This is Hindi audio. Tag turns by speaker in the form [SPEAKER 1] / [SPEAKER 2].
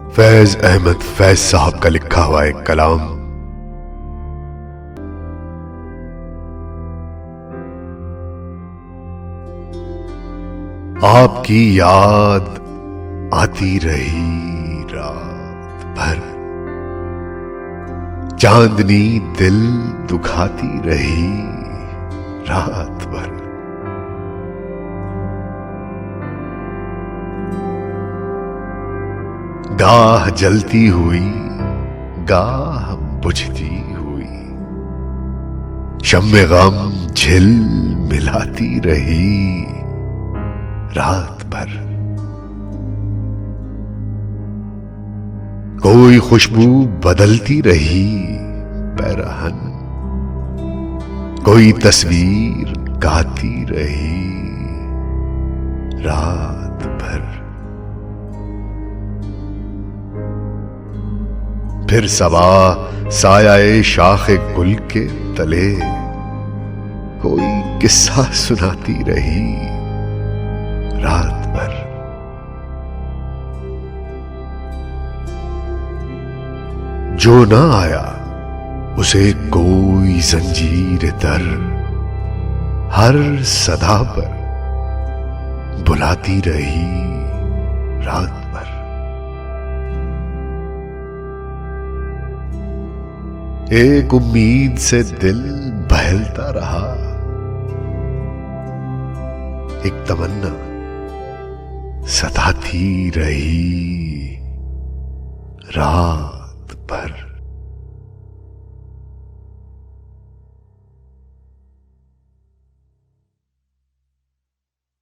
[SPEAKER 1] फैज अहमद फैज साहब का लिखा हुआ एक कलाम। आपकी याद आती रही रात भर, चांदनी दिल दुखाती रही रात भर। गाह जलती हुई गाह बुझती हुई, शम्मे गम झिल मिलाती रही रात भर। कोई खुशबू बदलती रही पैरहन, कोई तस्वीर गाती रही रात भर। फिर सबा सायाए शाखे गुल के तले कोई किस्सा सुनाती रही रात भर। जो ना आया उसे कोई जंजीर दर हर सदा पर बुलाती रही रात भर। एक उम्मीद से दिल बहलता रहा, एक तमन्ना सताती रही रात भर।